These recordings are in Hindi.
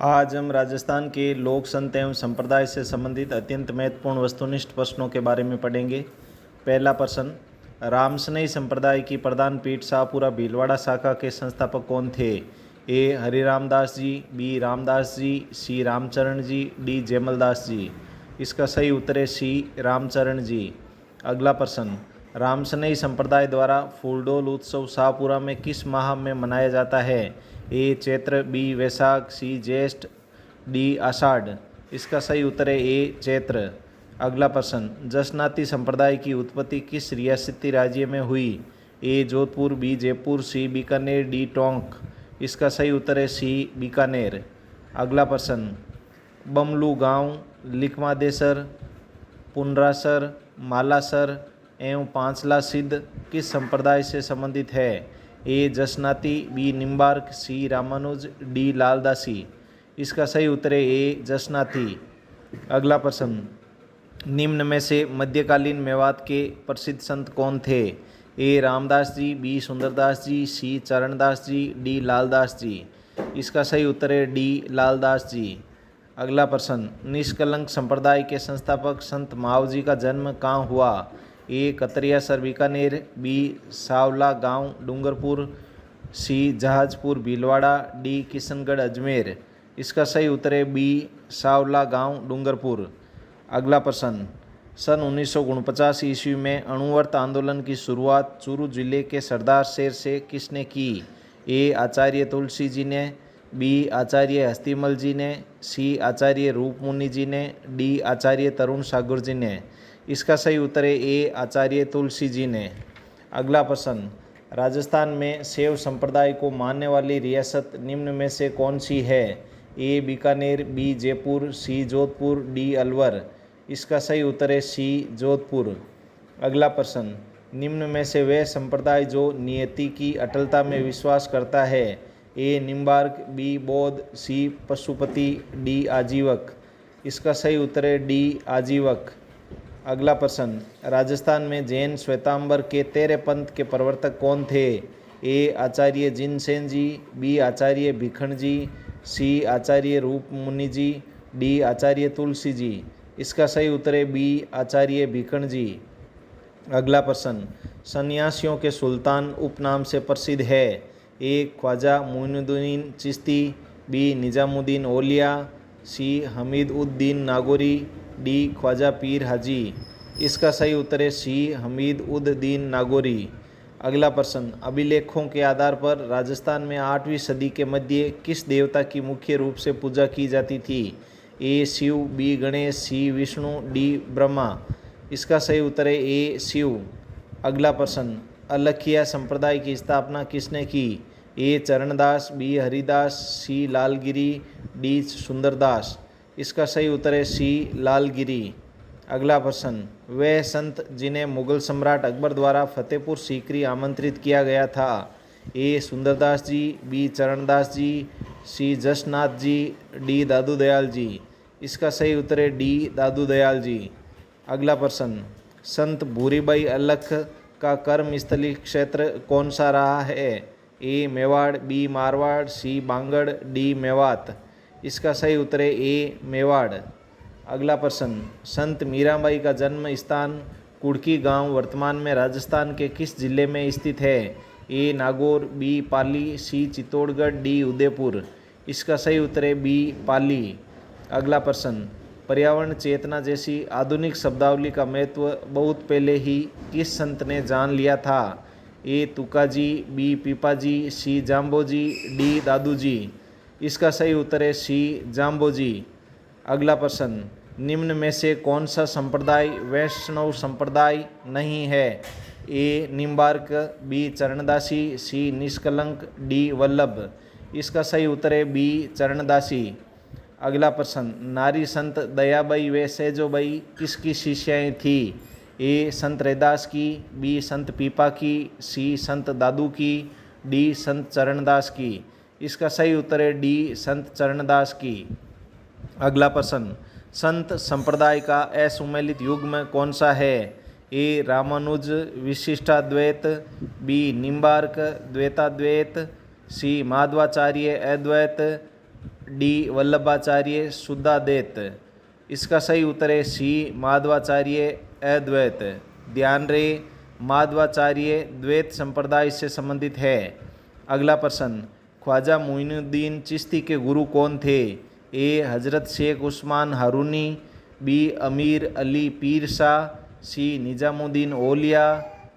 आज हम राजस्थान के लोक संत एवं संप्रदाय से संबंधित अत्यंत महत्वपूर्ण वस्तुनिष्ठ प्रश्नों के बारे में पढ़ेंगे। पहला प्रश्न, रामसनई संप्रदाय की प्रधान पीठ शाहपुरा भीलवाड़ा शाखा के संस्थापक कौन थे? ए हरिराम दास जी, बी रामदास जी, सी रामचरण जी, डी जयमलदास जी। इसका सही उत्तर है सी रामचरण जी। अगला प्रश्न, रामसनई संप्रदाय द्वारा फूलडोल उत्सव शाहपुरा में किस माह में मनाया जाता है? ए चैत्र, बी वैशाख, सी ज्येष्ठ, डी आषाढ़। इसका सही उत्तर है ए चैत्र। अगला प्रश्न, जसनाती संप्रदाय की उत्पत्ति किस रियासती राज्य में हुई? ए जोधपुर, बी जयपुर, सी बीकानेर, डी टोंक। इसका सही उत्तर है सी बीकानेर। अगला प्रश्न, बमलू गांव, लिखमादेसर, पुनरासर, मालासर एवं पांचला सिद्ध किस संप्रदाय से संबंधित है? ए जसनाती, बी निम्बार्क, सी रामानुज, डी लालदासी। इसका सही उत्तर है ए जसनाती। अगला प्रश्न, निम्न में से मध्यकालीन मेवात के प्रसिद्ध संत कौन थे? ए रामदास जी, बी सुंदरदास जी, सी चरणदास जी, डी लालदास जी। इसका सही उत्तर है डी लालदास जी। अगला प्रश्न, निष्कलंक संप्रदाय के संस्थापक संत मावजी का जन्म कहाँ हुआ? ए कतरियासर बीकानेर, बी सावला गांव डूंगरपुर, सी जहाजपुर भीलवाड़ा, डी किशनगढ़ अजमेर। इसका सही उत्तर है बी सावला गांव डूंगरपुर। अगला प्रश्न, सन 1949 ईस्वी में अणुव्रत आंदोलन की शुरुआत चूरू जिले के सरदार शहर से किसने की? ए आचार्य तुलसी जी ने, बी आचार्य हस्तिमल जी ने, सी आचार्य रूपमुनि जी ने, डी आचार्य तरुण सागर जी ने। इसका सही उत्तर है ए आचार्य तुलसी जी ने। अगला प्रश्न, राजस्थान में शैव संप्रदाय को मानने वाली रियासत निम्न में से कौन सी है? ए बीकानेर, बी जयपुर, सी जोधपुर, डी अलवर। इसका सही उत्तर है सी जोधपुर। अगला प्रश्न, निम्न में से वह संप्रदाय जो नियति की अटलता में विश्वास करता है? ए निम्बार्क, बी बौद्ध, सी पशुपति, डी आजीवक। इसका सही उत्तर है डी आजीवक। अगला प्रश्न, राजस्थान में जैन श्वेतांबर के 13 पंथ के प्रवर्तक कौन थे? ए आचार्य जिनसेन जी, बी आचार्य भिखण जी, सी आचार्य रूपमुनि जी, डी आचार्य तुलसी जी। इसका सही उत्तर है बी आचार्य भिखण जी। अगला प्रश्न, सन्यासियों के सुल्तान उपनाम से प्रसिद्ध है? ए ख्वाजा मोइनुद्दीन चिश्ती, बी निजामुद्दीन औलिया, सी हमीद उद दीन नागौरी, डी ख्वाजा पीर हाजी। इसका सही उत्तर है सी हमीद उद दीन नागौरी। अगला प्रश्न, अभिलेखों के आधार पर राजस्थान में 8वीं सदी के मध्य किस देवता की मुख्य रूप से पूजा की जाती थी? ए शिव, बी गणेश, सी विष्णु, डी ब्रह्मा। इसका सही उत्तर है ए शिव। अगला प्रश्न, अलखिया संप्रदाय की स्थापना किसने की? ए चरणदास, बी हरिदास, सी लालगिरी, डी सुंदरदास। इसका सही उत्तर है सी लालगिरी। अगला प्रश्न, वह संत जिन्हें मुगल सम्राट अकबर द्वारा फतेहपुर सीकरी आमंत्रित किया गया था? ए सुंदरदास जी, बी चरणदास जी, सी जसनाथ जी, डी दादू दयाल जी। इसका सही उत्तर है डी दादू दयाल जी। अगला प्रश्न, संत भूरीबाई अलख का कर्म स्थली क्षेत्र कौन सा रहा है? ए मेवाड़, बी मारवाड़, सी बांगड़, डी मेवात। इसका सही उत्तर है ए मेवाड़। अगला प्रश्न, संत मीराबाई का जन्म स्थान कुड़की गांव वर्तमान में राजस्थान के किस जिले में स्थित है? ए नागौर, बी पाली, सी चित्तौड़गढ़, डी उदयपुर। इसका सही उत्तर है बी पाली। अगला प्रश्न, पर्यावरण चेतना जैसी आधुनिक शब्दावली का महत्व बहुत पहले ही किस संत ने जान लिया था? ए तुकाजी, बी पीपाजी, सी जाम्बोजी, डी दादूजी। इसका सही उत्तर है सी जाम्बोजी। अगला प्रश्न, निम्न में से कौन सा संप्रदाय वैष्णव संप्रदाय नहीं है? ए निम्बार्क, बी चरणदासी, सी निष्कलंक, डी वल्लभ। इसका सही उत्तर है बी चरणदासी। अगला प्रश्न, नारी संत दयाबाई व सैजोबाई किसकी शिष्याएं थी? ए संत रैदास की, बी संत पीपा की, सी संत दादू की, डी संत चरणदास की। इसका सही उत्तर है डी संत चरणदास की। अगला प्रश्न, संत संप्रदाय का असुमेलित युग्म कौन सा है? ए रामानुज विशिष्टाद्वैत, बी निम्बार्क द्वैताद्वैत, सी माधवाचार्य अद्वैत, डी वल्लभाचार्य शुद्धाद्वैत। इसका सही उत्तर है सी माधवाचार्य अद्वैत। ध्यान रहे, माधवाचार्य द्वैत संप्रदाय से संबंधित है। अगला प्रश्न, ख्वाजा मोइनुद्दीन चिश्ती के गुरु कौन थे? ए हज़रत शेख उस्मान हारूनी, बी अमीर अली पीर शाह, सी निजामुद्दीन औलिया,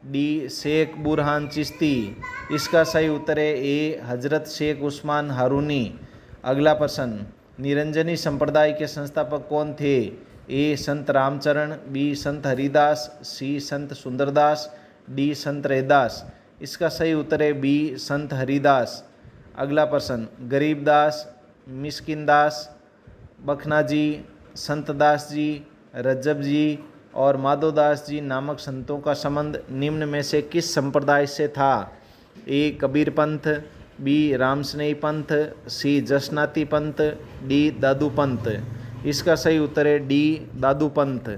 डी शेख बुरहान चिश्ती। इसका सही उत्तर है ए हज़रत शेख उस्मान हारूनी। अगला प्रश्न, निरंजनी संप्रदाय के संस्थापक कौन थे? ए संत रामचरण, बी संत हरिदास, सी संत सुंदरदास, डी संत रैदास। इसका सही उत्तर है बी संत हरिदास। अगला प्रश्न, गरीबदास, मिस्किनदास, बखनाजी, संतदास जी, रज्जब जी और माधोदास जी नामक संतों का संबंध निम्न में से किस संप्रदाय से था? ए कबीर पंथ, बी रामस्नेही पंथ, सी जसनाती पंथ, डी दादू पंथ। इसका सही उत्तर है डी दादू पंथ।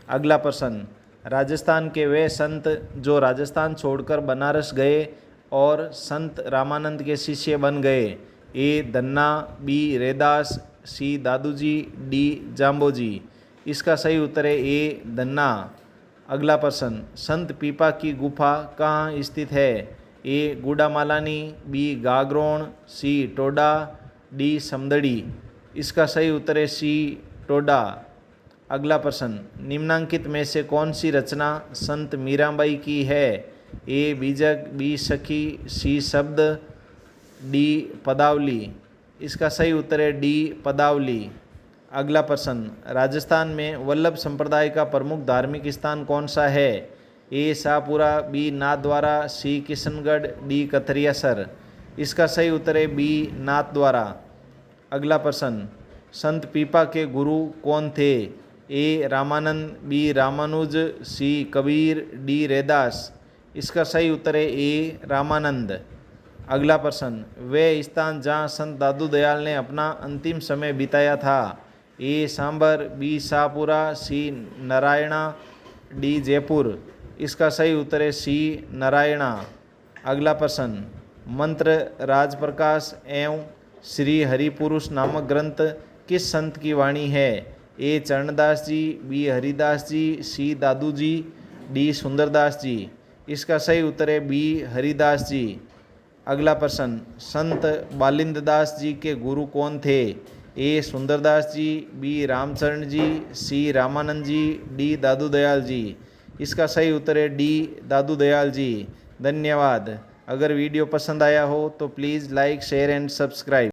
अगला प्रश्न, राजस्थान के वे संत जो राजस्थान छोड़कर बनारस गए और संत रामानंद के शिष्य बन गए। ए धन्ना, बी रैदास, सी दादूजी, डी जाम्बोजी। इसका सही उत्तर है ए धन्ना। अगला प्रश्न, संत पीपा की गुफा कहाँ स्थित है? ए गुड़ामालानी, बी गागरोण, सी टोडा, डी समदड़ी। इसका सही उत्तर है सी टोडा। अगला प्रश्न, निम्नांकित में से कौन सी रचना संत मीराबाई की है? ए बीजक, बी सखी, सी शब्द, डी पदावली। इसका सही उत्तर है डी पदावली। अगला प्रश्न, राजस्थान में वल्लभ संप्रदाय का प्रमुख धार्मिक स्थान कौन सा है? ए शाहपुरा, बी नाथद्वारा, सी किशनगढ़, डी कथरियासर। इसका सही उत्तर है बी नाथद्वारा। अगला प्रश्न, संत पीपा के गुरु कौन थे? ए रामानंद, बी रामानुज, सी कबीर, डी रैदास। इसका सही उत्तर है ए रामानंद। अगला प्रश्न, वे स्थान जहाँ संत दादू दयाल ने अपना अंतिम समय बिताया था। ए सांबर, बी शाहपुरा, सी नारायणा, डी जयपुर। इसका सही उत्तर है सी नारायणा। अगला प्रश्न, मंत्र राजप्रकाश एवं श्री हरिपुरुष नामक ग्रंथ किस संत की वाणी है? ए चरणदास जी, बी हरिदास जी, सी दादू जी, डी सुंदरदास जी। इसका सही उत्तर है बी हरिदास जी। अगला प्रश्न, संत बालिंद्रदास जी के गुरु कौन थे? ए सुंदरदास जी, बी रामचरण जी, सी रामानंद जी, डी दादू दयाल जी। इसका सही उत्तर है डी दादू दयाल जी। धन्यवाद। अगर वीडियो पसंद आया हो तो please like, share and subscribe.